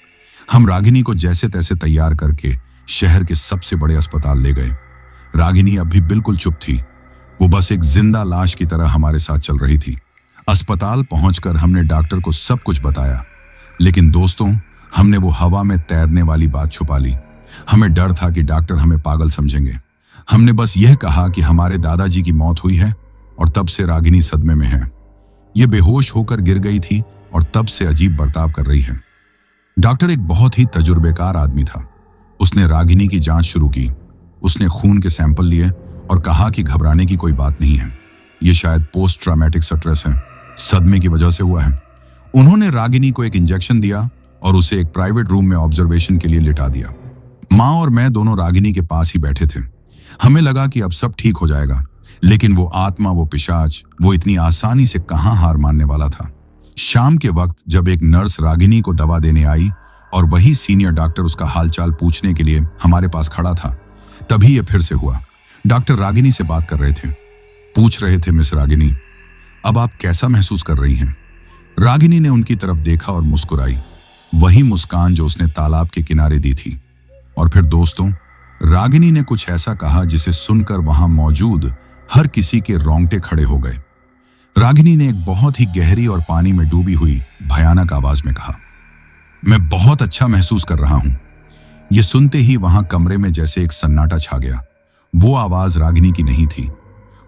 S1: हम रागिनी को जैसे तैसे तैयार करके शहर के सबसे बड़े अस्पताल ले गए। रागिनी अब भी बिल्कुल चुप थी। वो बस एक जिंदा लाश की तरह हमारे साथ चल रही थी। अस्पताल पहुंचकर हमने डॉक्टर को सब कुछ बताया, लेकिन दोस्तों, हमने वो हवा में तैरने वाली बात छुपा ली। हमें डर था कि डॉक्टर हमें पागल समझेंगे। हमने बस यह कहा कि हमारे दादाजी की मौत हुई है और तब से रागिनी सदमे में है। ये बेहोश होकर गिर गई थी और तब से अजीब बर्ताव कर रही है। डॉक्टर एक बहुत ही तजुर्बेकार आदमी था। उसने रागिनी की जांच शुरू की। उसने खून के सैंपल लिए और कहा कि घबराने की कोई बात नहीं है, ये शायद पोस्ट ट्रॉमेटिक स्ट्रेस है, सदमे की वजह से हुआ है। उन्होंने रागिनी को एक इंजेक्शन दिया और उसे एक प्राइवेट रूम में ऑब्जर्वेशन के लिए लिटा दिया। मां और मैं दोनों रागिनी के पास ही बैठे थे। हमें लगा कि अब सब ठीक हो जाएगा, लेकिन वो आत्मा, वो पिशाच, वो इतनी आसानी से कहां हार मानने वाला था। शाम के वक्त जब एक नर्स रागिनी को दवा देने आई और वही सीनियर डॉक्टर उसका हालचाल पूछने के लिए हमारे पास खड़ा था, तभी ये फिर से हुआ। डॉक्टर रागिनी से बात कर रहे थे। पूछ रहे थे, मिस रागिनी, अब आप कैसा महसूस कर रही हैं? रागिनी ने उनकी तरफ देखा और मुस्कुराई, वही मुस्कान जो उसने तालाब के किनारे दी थी। और फिर दोस्तों, रागिनी ने कुछ ऐसा कहा जिसे सुनकर वहां मौजूद हर किसी के रोंगटे खड़े हो गए। रागिनी ने एक बहुत ही गहरी और पानी में डूबी हुई भयानक आवाज में कहा, मैं बहुत अच्छा महसूस कर रहा हूं। यह सुनते ही वहां कमरे में जैसे एक सन्नाटा छा गया। वो आवाज रागिनी की नहीं थी,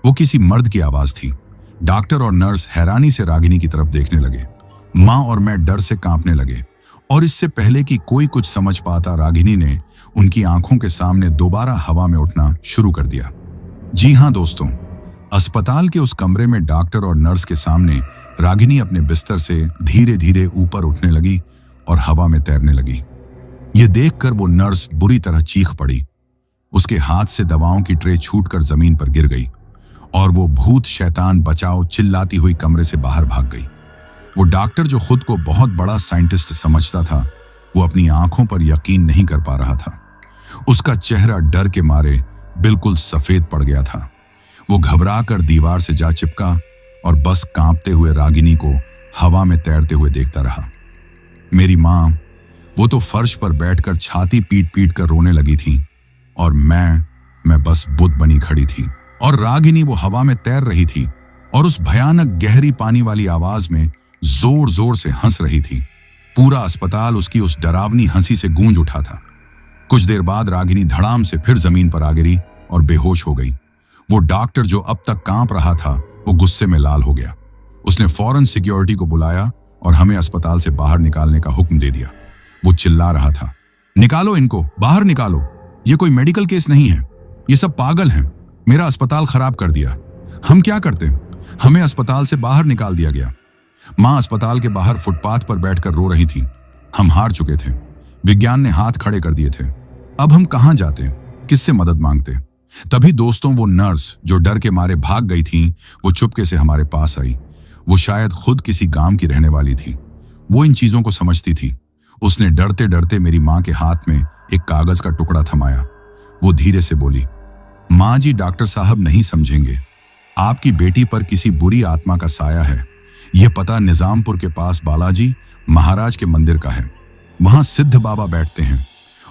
S1: वो किसी मर्द की आवाज थी। डॉक्टर और नर्स हैरानी से रागिनी की तरफ देखने लगे। मां और मैं डर से कांपने लगे और इससे पहले कि कोई कुछ समझ पाता, रागिनी ने उनकी आंखों के सामने दोबारा हवा में उठना शुरू कर दिया। जी हां दोस्तों, अस्पताल के उस कमरे में डॉक्टर और नर्स के सामने रागिनी अपने बिस्तर से धीरे धीरे ऊपर उठने लगी और हवा में तैरने लगी। यह देखकर वो नर्स बुरी तरह चीख पड़ी। उसके हाथ से दवाओं की ट्रे छूटकर जमीन पर गिर गई और वो भूत शैतान बचाओ चिल्लाती हुई कमरे से बाहर भाग गई। वो डॉक्टर जो खुद को बहुत बड़ा साइंटिस्ट समझता था, वो अपनी आंखों पर यकीन नहीं कर पा रहा था। उसका चेहरा डर के मारे बिल्कुल सफेद पड़ गया था। वो घबराकर दीवार से जा चिपका और बस कांपते हुए रागिनी को हवा में तैरते हुए देखता रहा। मेरी मां, वो तो फर्श पर बैठकर छाती पीट पीट कर रोने लगी थी और मैं बस बुत बनी खड़ी थी। और रागिनी वो हवा में तैर रही थी और उस भयानक गहरी पानी वाली आवाज में जोर जोर से हंस रही थी। पूरा अस्पताल उसकी उस डरावनी हंसी से गूंज उठा था। कुछ देर बाद रागिनी धड़ाम से फिर जमीन पर आ गिरी और बेहोश हो गई। वो डॉक्टर जो अब तक कांप रहा था, वो गुस्से में लाल हो गया। उसने फौरन सिक्योरिटी को बुलाया और हमें अस्पताल से बाहर निकालने का हुक्म दे दिया। वो चिल्ला रहा था, निकालो इनको, बाहर निकालो, ये कोई मेडिकल केस नहीं है। ये सब पागल हैं, मेरा अस्पताल खराब कर दिया। हम क्या करते? हमें अस्पताल से बाहर निकाल दिया गया। माँ अस्पताल के बाहर फुटपाथ पर बैठकर रो रही थी। हम हार चुके थे। विज्ञान ने हाथ खड़े कर दिए थे। अब हम कहां जाते, किससे मदद मांगते? तभी दोस्तों, वो नर्स जो डर के मारे भाग गई थी, वो चुपके से हमारे पास आई। वो शायद खुद किसी गांव की रहने वाली थी। वो इन चीजों को समझती थी। उसने डरते डरते मेरी माँ के हाथ में एक कागज का टुकड़ा थमाया। वो धीरे से बोली, माँ जी, डॉक्टर साहब नहीं समझेंगे। आपकी बेटी पर किसी बुरी आत्मा का साया है। यह पता निजामपुर के पास बालाजी महाराज के मंदिर का है। वहां सिद्ध बाबा बैठते हैं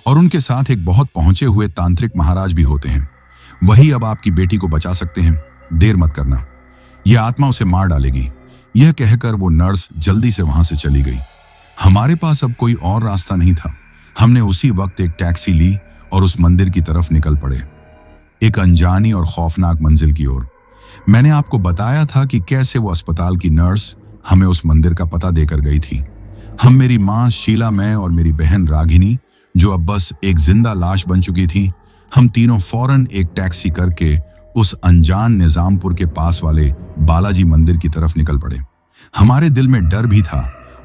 S1: और उनके साथ एक बहुत पहुंचे हुए तांत्रिक महाराज भी होते हैं। वही अब आपकी बेटी को बचा सकते हैं। देर मत करना, यह आत्मा उसे मार डालेगी। यह कहकर वो नर्स जल्दी से वहां से चली गई। हमारे पास अब कोई और रास्ता नहीं था। हमने उसी वक्त एक टैक्सी ली और उस मंदिर की तरफ निकल पड़े, एक अनजानी और खौफनाक मंजिल की ओर। मैंने आपको बताया था कि कैसे वो अस्पताल की नर्स हमें उस मंदिर का पता देकर गई थी। हम, मेरी माँ शीला, मैं और मेरी बहन रागिनी, जो अब बस एक जिंदा लाश बन चुकी थी, हम तीनों फौरन एक टैक्सी करके उस अनजान निजामपुर के पास वाले बालाजी मंदिर की तरफ निकल पड़े। हमारे दिल में डर भी था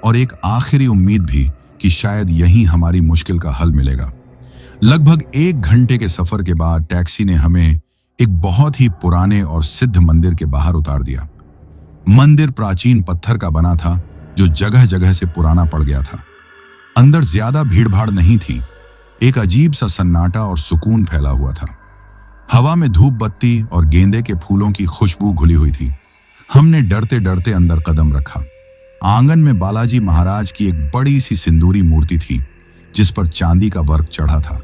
S1: और एक आखिरी उम्मीद भी कि शायद यहीं हमारी मुश्किल का हल मिलेगा। लगभग 1 घंटे के सफर के बाद टैक्सी ने हमें एक बहुत ही पुराने और सिद्ध मंदिर के बाहर उतार दिया। मंदिर प्राचीन पत्थर का बना था, जो जगह जगह से पुराना पड़ गया था। अंदर ज्यादा भीड़भाड़ नहीं थी। एक अजीब सा सन्नाटा और सुकून फैला हुआ था। हवा में धूप बत्ती और गेंदे के फूलों की खुशबू घुली हुई थी। हमने डरते डरते अंदर कदम रखा। आंगन में बालाजी महाराज की एक बड़ी सी सिंदूरी मूर्ति थी, जिस पर चांदी का वर्क चढ़ा था।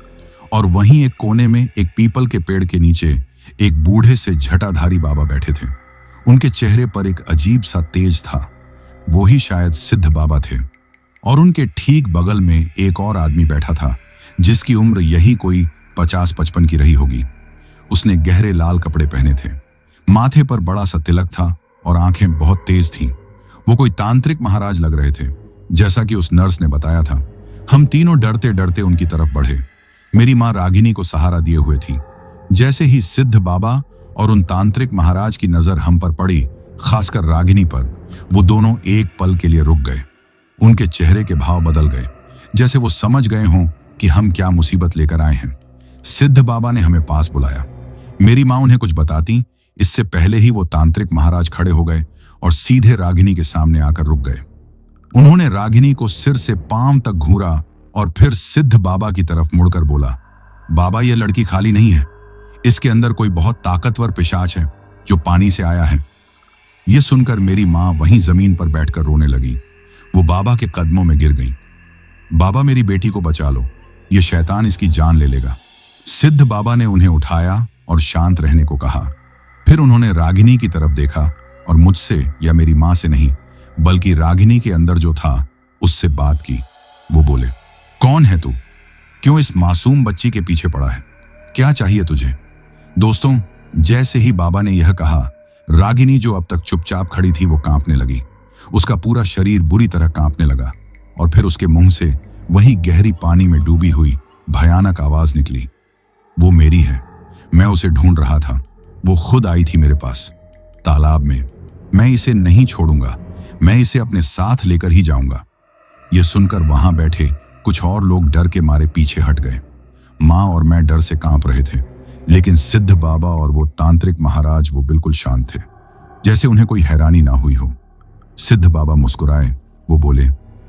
S1: और वहीं एक कोने में एक पीपल के पेड़ के नीचे एक बूढ़े से झटाधारी बाबा बैठे थे। उनके चेहरे पर एक अजीब सा तेज था। वो ही शायद सिद्ध बाबा थे। और उनके ठीक बगल में एक और आदमी बैठा था, जिसकी उम्र यही कोई 50-55 की रही होगी। उसने गहरे लाल कपड़े पहने थे, माथे पर बड़ा सा तिलक था और आंखें बहुत तेज थीं। वो कोई तांत्रिक महाराज लग रहे थे, जैसा कि उस नर्स ने बताया था। हम तीनों डरते डरते उनकी तरफ बढ़े। मेरी माँ रागिनी को सहारा दिए हुए थी। जैसे ही सिद्ध बाबा और उन तांत्रिक महाराज की नजर हम पर पड़ी, खासकर रागिनी पर, वो दोनों एक पल के लिए रुक गए। उनके चेहरे के भाव बदल गए, जैसे वो समझ गए हों कि हम क्या मुसीबत लेकर आए हैं। सिद्ध बाबा ने हमें पास बुलाया। मेरी माँ उन्हें कुछ बताती, इससे पहले ही वो तांत्रिक महाराज खड़े हो गए और सीधे रागिनी के सामने आकर रुक गए। उन्होंने रागिनी को सिर से पांव तक घूरा और फिर सिद्ध बाबा की तरफ मुड़कर बोला, बाबा, यह लड़की खाली नहीं है। इसके अंदर कोई बहुत ताकतवर पिशाच है जो पानी से आया है। यह सुनकर मेरी माँ वहीं जमीन पर बैठकर रोने लगी। वो बाबा के कदमों में गिर गई। बाबा, मेरी बेटी को बचा लो, यह शैतान इसकी जान ले लेगा। सिद्ध बाबा ने उन्हें उठाया और शांत रहने को कहा। फिर उन्होंने रागिनी की तरफ देखा और मुझसे या मेरी माँ से नहीं, बल्कि रागिनी के अंदर जो था उससे बात की। वो बोले, कौन है तू? क्यों इस मासूम बच्ची के पीछे पड़ा है? क्या चाहिए तुझे? दोस्तों, जैसे ही बाबा ने यह कहा, रागिनी जो अब तक चुपचाप खड़ी थी, वो कांपने लगी। उसका पूरा शरीर बुरी तरह कांपने लगा और फिर उसके मुंह से वही गहरी पानी में डूबी हुई भयानक आवाज निकली, वो मेरी है, मैं उसे ढूंढ रहा था। वो खुद आई थी मेरे पास, तालाब में। मैं इसे नहीं छोड़ूंगा, मैं इसे अपने साथ लेकर ही जाऊंगा। यह सुनकर वहां बैठे कुछ और लोग डर के मारे पीछे हट गए। माँ और मैं डर से कांप रहे थे, लेकिन सिद्ध बाबा और वो तांत्रिक महाराज, वो बिल्कुल शांत थे, जैसे उन्हें कोई हैरानी ना हुई हो। सिद्ध बाबा मुस्कुराए। वो बोले,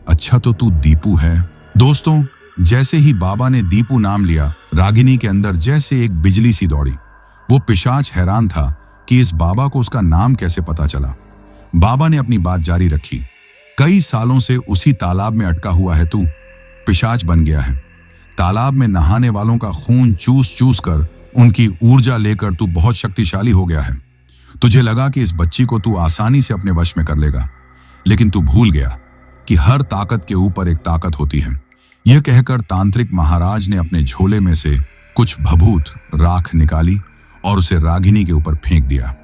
S1: अच्छा तो तू दीपू है। दोस्तों, जैसे ही बाबा ने दीपू नाम लिया, रागिनी के अंदर जैसे एक बिजली सी दौड़ी। वो पिशाच हैरान था कि इस बाबा को उसका नाम कैसे पता चला। बाबा ने अपनी बात जारी रखी, कई सालों से उसी तालाब में अटका हुआ है तू, पिशाच बन गया है। तालाब में नहाने वालों का खून चूस चूस कर उनकी ऊर्जा लेकर तू बहुत शक्तिशाली हो गया है। तुझे लगा कि इस बच्ची को तू आसानी से अपने वश में कर लेगा, लेकिन तू भूल गया कि हर ताकत के ऊपर एक ताकत होती है। यह कहकर तांत्रिक महाराज ने अपने झोले में से कुछ भभूत राख निकाली और उसे रागिनी के ऊपर फेंक दिया।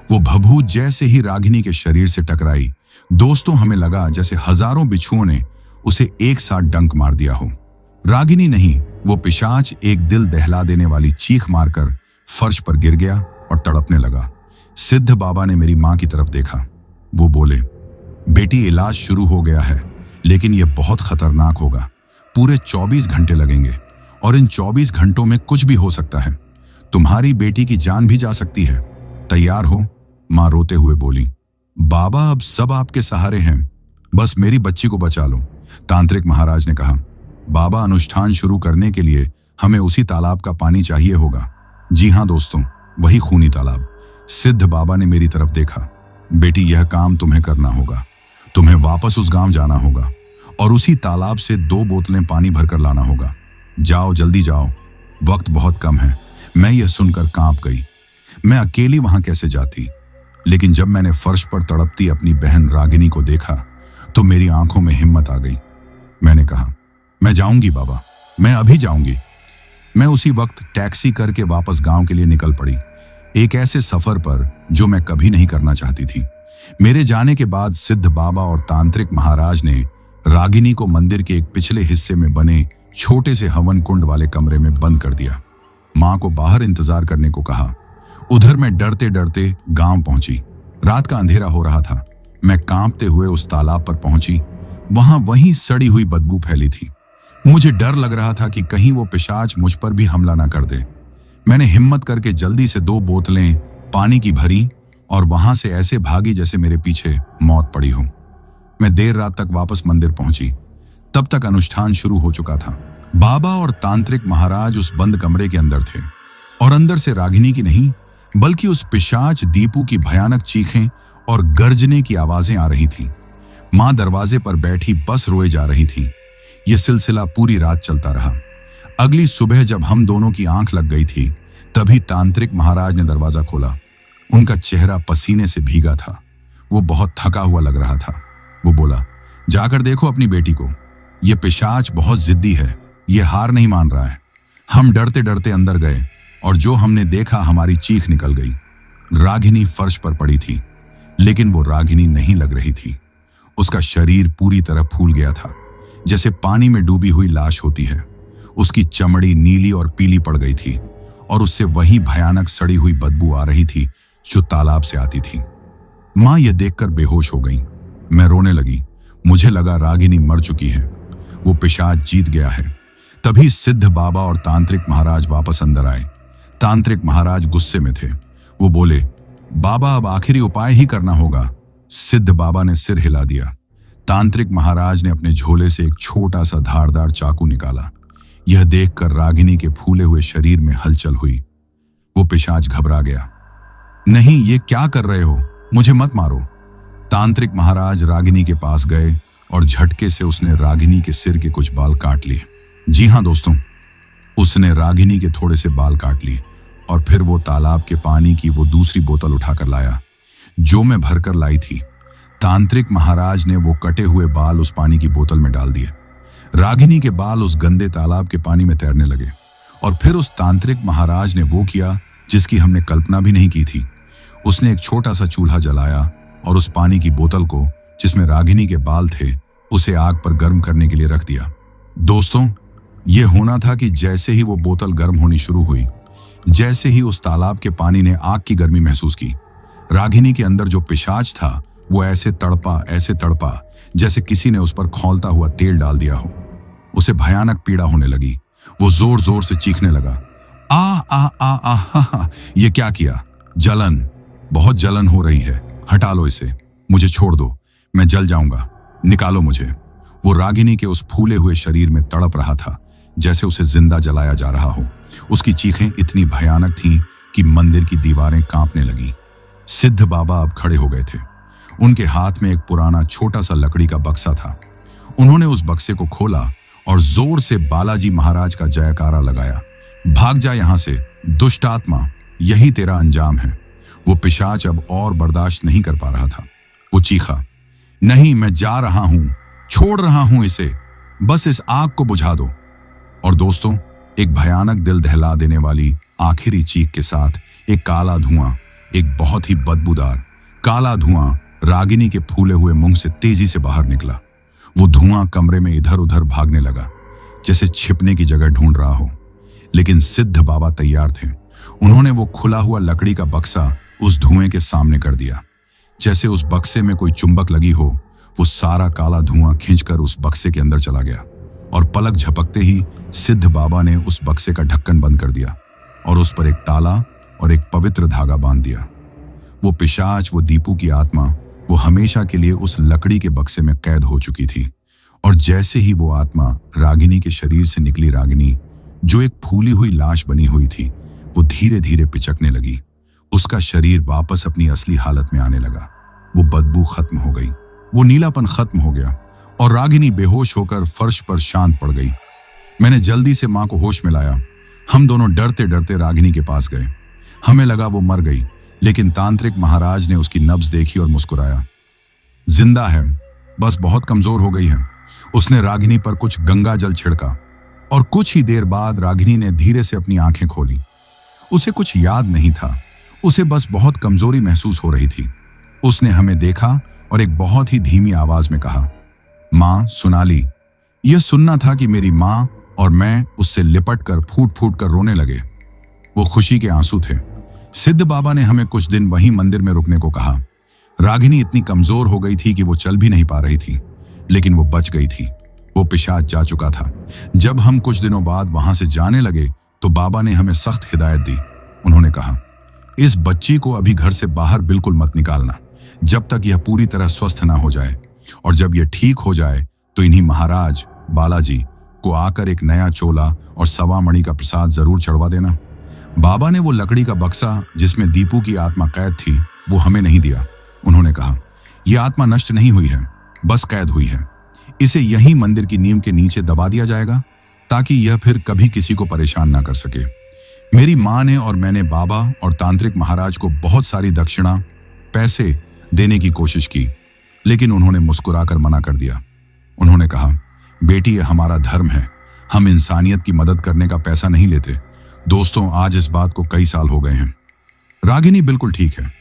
S1: वो भभूत जैसे ही रागिनी के शरीर से टकराई, दोस्तों, हमें लगा जैसे हजारों बिच्छुओं ने उसे एक साथ डंक मार दिया हो। रागिनी नहीं, वो पिशाच एक दिल दहला देने वाली चीख मारकर फर्श पर गिर गया और तड़पने लगा। सिद्ध बाबा ने मेरी मां की तरफ देखा। वो बोले, बेटी इलाज शुरू हो गया है, लेकिन यह बहुत खतरनाक होगा। पूरे 24 घंटे लगेंगे और इन 24 घंटों में कुछ भी हो सकता है। तुम्हारी बेटी की जान भी जा सकती है। तैयार हो? मां रोते हुए बोली। बाबा, अब सब आपके सहारे हैं, बस मेरी बच्ची को बचा लो, तांत्रिक महाराज ने कहा। बाबा, अनुष्ठान शुरू करने के लिए हमें उसी तालाब का पानी चाहिए होगा। जी हाँ दोस्तों, वही खूनी तालाब। सिद्ध बाबा ने मेरी तरफ देखा। बेटी, यह काम तुम्हें करना होगा। तुम्हें वापस उस गांव जाना होगा और उसी तालाब से 2 बोतलें पानी भरकर लाना होगा। जाओ, जल्दी जाओ, वक्त बहुत कम है। मैं यह सुनकर कांप गई। मैं अकेली वहां कैसे जाती? लेकिन जब मैंने फर्श पर तड़पती अपनी बहन रागिनी को देखा तो मेरी आंखों में हिम्मत आ गई। मैंने कहा, मैं जाऊंगी बाबा, मैं अभी जाऊंगी। मैं उसी वक्त टैक्सी करके वापस गांव के लिए निकल पड़ी, एक ऐसे सफर पर जो मैं कभी नहीं करना चाहती थी। मेरे जाने के बाद सिद्ध बाबा और तांत्रिक महाराज ने रागिनी को मंदिर के एक पिछले हिस्से में बने छोटे से हवन कुंड वाले कमरे में बंद कर दिया। मां को बाहर इंतजार करने को कहा। उधर मैं डरते डरते गांव पहुंची। रात का अंधेरा हो रहा था। मैं कांपते हुए उस तालाब पर पहुंची। वहां वही सड़ी हुई बदबू फैली थी। मुझे डर लग रहा था कि कहीं वो पिशाच मुझ पर भी हमला ना कर दे। मैंने हिम्मत करके जल्दी से 2 बोतलें पानी की भरी और वहां से ऐसे भागी जैसे मेरे पीछे मौत पड़ी हो। मैं देर रात तक वापस मंदिर पहुंची। तब तक अनुष्ठान शुरू हो चुका था। बाबा और तांत्रिक महाराज उस बंद कमरे के अंदर थे और अंदर से रागिनी की नहीं बल्कि उस पिशाच दीपू की भयानक चीखें और गर्जने की आवाजें आ रही थीं। मां दरवाजे पर बैठी बस रोए जा रही थी। यह सिलसिला पूरी रात चलता रहा। अगली सुबह जब हम दोनों की आंख लग गई थी तभी तांत्रिक महाराज ने दरवाजा खोला। उनका चेहरा पसीने से भीगा था। वो बहुत थका हुआ लग रहा था। वो बोला, जाकर देखो अपनी बेटी को, यह पिशाच बहुत जिद्दी है, यह हार नहीं मान रहा है। हम डरते डरते अंदर गए और जो हमने देखा हमारी चीख निकल गई। रागिनी फर्श पर पड़ी थी, लेकिन वो रागिनी नहीं लग रही थी। उसका शरीर पूरी तरह फूल गया था, जैसे पानी में डूबी हुई लाश होती है। उसकी चमड़ी नीली और पीली पड़ गई थी और उससे वही भयानक सड़ी हुई बदबू आ रही थी जो तालाब से आती थी। मां यह देखकर बेहोश हो गई। मैं रोने लगी। मुझे लगा रागिनी मर चुकी है, वो पिशाच जीत गया है। तभी सिद्ध बाबा और तांत्रिक महाराज वापस अंदर आए। तांत्रिक महाराज गुस्से में थे। वो बोले, बाबा, अब आखिरी उपाय ही करना होगा। सिद्ध बाबा ने सिर हिला दिया। तांत्रिक महाराज ने अपने झोले से एक छोटा सा धारदार चाकू निकाला। यह देखकर रागिनी के फूले हुए शरीर में हलचल हुई। वो पिशाच घबरा गया। नहीं, ये क्या कर रहे हो? मुझे मत मारो। तांत्रिक महाराज रागिनी के पास गए और झटके से उसने रागिनी के सिर के कुछ बाल काट लिए। जी हाँ दोस्तों, उसने रागिनी के थोड़े से बाल काट लिए और फिर वो तालाब के पानी की वो दूसरी बोतल उठाकर लाया जो मैं भरकर लाई थी। तांत्रिक महाराज ने वो कटे हुए बाल उस पानी की बोतल में डाल दिए। रागिनी के बाल उस गंदे तालाब के पानी में तैरने लगे और फिर उस तांत्रिक महाराज ने वो किया जिसकी हमने कल्पना भी नहीं की थी। उसने एक छोटा सा चूल्हा जलाया और उस पानी की बोतल को, जिसमें रागिनी के बाल थे, उसे आग पर गर्म करने के लिए रख दिया। दोस्तों, यह होना था कि जैसे ही वो बोतल गर्म होनी शुरू हुई, जैसे ही उस तालाब के पानी ने आग की गर्मी महसूस की, रागिनी के अंदर जो पिशाच था वो ऐसे तड़पा जैसे किसी ने उस पर खौलता हुआ तेल डाल दिया हो। उसे भयानक पीड़ा होने लगी। वो जोर जोर से चीखने लगा, आ आ आ आ हा हा। ये क्या किया? जलन, बहुत जलन हो रही है, हटा लो इसे, मुझे छोड़ दो, मैं जल जाऊंगा, निकालो मुझे। वो रागिनी के उस फूले हुए शरीर में तड़प रहा था जैसे उसे जिंदा जलाया जा रहा हो। उसकी चीखें इतनी भयानक थीं कि मंदिर की दीवारें कांपने लगीं। सिद्ध बाबा अब खड़े हो गए थे। उनके हाथ में एक पुराना छोटा सा लकड़ी का बक्सा था। उन्होंने उस बक्से को खोला और जोर से बालाजी महाराज का जयकारा लगाया। भाग जा यहां से, दुष्ट आत्मा, यही तेरा अंजाम है। वो पिशाच अब और बर्दाश्त नहीं कर पा रहा था। वो चीखा, नहीं, मैं जा रहा हूं, छोड़ रहा हूं इसे, बस इस आग को बुझा दो। और दोस्तों, एक भयानक दिल दहला देने वाली आखिरी चीख के साथ एक काला धुआं, एक बहुत ही बदबूदार काला धुआं रागिनी के फूले हुए मुंह से तेजी से बाहर निकला। वो धुआं कमरे में इधर उधर भागने लगा जैसे छिपने की जगह ढूंढ रहा हो। लेकिन सिद्ध बाबा तैयार थे। उन्होंने वो खुला हुआ लकड़ी का बक्सा उस धुएं के सामने कर दिया। जैसे उस बक्से में कोई चुंबक लगी हो, वो सारा काला धुआं खींचकर उस बक्से के अंदर चला गया और पलक झपकते ही सिद्ध बाबा ने उस बक्से का ढक्कन बंद कर दिया और उस पर एक ताला और एक पवित्र धागा बांध दिया। वो पिशाच, वो दीपू की आत्मा, वो हमेशा के लिए उस लकड़ी के बक्से में कैद हो चुकी थी। और जैसे ही वो आत्मा रागिनी के शरीर से निकली, रागिनी जो एक फूली हुई लाश बनी हुई थी, वो धीरे धीरे पिचकने लगी। उसका शरीर वापस अपनी असली हालत में आने लगा। वो बदबू खत्म हो गई, वो नीलापन खत्म हो गया और रागिनी बेहोश होकर फर्श पर शांत पड़ गई। मैंने जल्दी से मां को होश में लाया। हम दोनों डरते डरते रागिनी के पास गए। हमें लगा वो मर गई, लेकिन तांत्रिक महाराज ने उसकी नब्ज देखी और मुस्कुराया। जिंदा है, बस बहुत कमजोर हो गई है। उसने रागिनी पर कुछ गंगा जल छिड़का और कुछ ही देर बाद रागिनी ने धीरे से अपनी आंखें खोली। उसे कुछ याद नहीं था, उसे बस बहुत कमजोरी महसूस हो रही थी। उसने हमें देखा और एक बहुत ही धीमी आवाज में कहा, मां सोनाली। यह सुनना था कि मेरी मां और मैं उससे लिपट कर फूट फूट कर रोने लगे। वो खुशी के आंसू थे। सिद्ध बाबा ने हमें कुछ दिन वहीं मंदिर में रुकने को कहा। रागिनी इतनी कमजोर हो गई थी कि वो चल भी नहीं पा रही थी, लेकिन वो बच गई थी। वो पिशाच जा चुका था। जब हम कुछ दिनों बाद वहां से जाने लगे तो बाबा ने हमें सख्त हिदायत दी। उन्होंने कहा, इस बच्ची को अभी घर से बाहर बिल्कुल मत निकालना जब तक यह पूरी तरह स्वस्थ ना हो जाए, और जब यह ठीक हो जाए तो इन्हीं महाराज बालाजी को आकर एक नया चोला और सवा मणि का प्रसाद जरूर चढ़वा देना। बाबा ने वो लकड़ी का बक्सा जिसमें दीपू की आत्मा कैद थी, वो हमें नहीं दिया। उन्होंने कहा, यह आत्मा नष्ट नहीं हुई है, बस कैद हुई है। इसे यहीं मंदिर की नींव के नीचे दबा दिया जाएगा ताकि यह फिर कभी किसी को परेशान ना कर सके। मेरी मां ने और मैंने बाबा और तांत्रिक महाराज को बहुत सारी दक्षिणा, पैसे देने की कोशिश की, लेकिन उन्होंने मुस्कुराकर मना कर दिया। उन्होंने कहा, बेटी ये हमारा धर्म है, हम इंसानियत की मदद करने का पैसा नहीं लेते। दोस्तों, आज इस बात को कई साल हो गए हैं। रागिनी बिल्कुल ठीक है,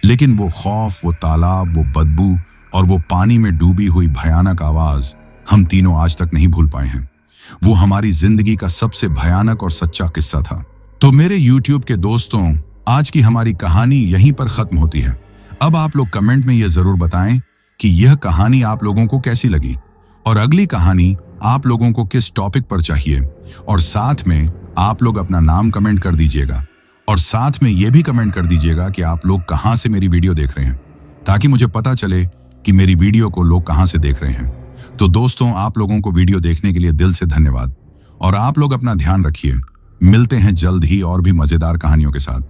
S1: लेकिन वो खौफ, वो तालाब, वो बदबू और वो पानी में डूबी हुई भयानक आवाज हम तीनों आज तक नहीं भूल पाए हैं। वो हमारी जिंदगी का सबसे भयानक और सच्चा किस्सा था। तो मेरे YouTube के दोस्तों, आज की हमारी कहानी यहीं पर खत्म होती है। अब आप लोग कमेंट में यह जरूर बताएं कि यह कहानी आप लोगों को कैसी लगी और अगली कहानी आप लोगों को किस टॉपिक पर चाहिए। और साथ में आप लोग अपना नाम कमेंट कर दीजिएगा और साथ में यह भी कमेंट कर दीजिएगा कि आप लोग कहां से मेरी वीडियो देख रहे हैं, ताकि मुझे पता चले कि मेरी वीडियो को लोग कहां से देख रहे हैं। तो दोस्तों, आप लोगों को वीडियो देखने के लिए दिल से धन्यवाद और आप लोग अपना ध्यान रखिए। मिलते हैं जल्द ही और भी मजेदार कहानियों के साथ।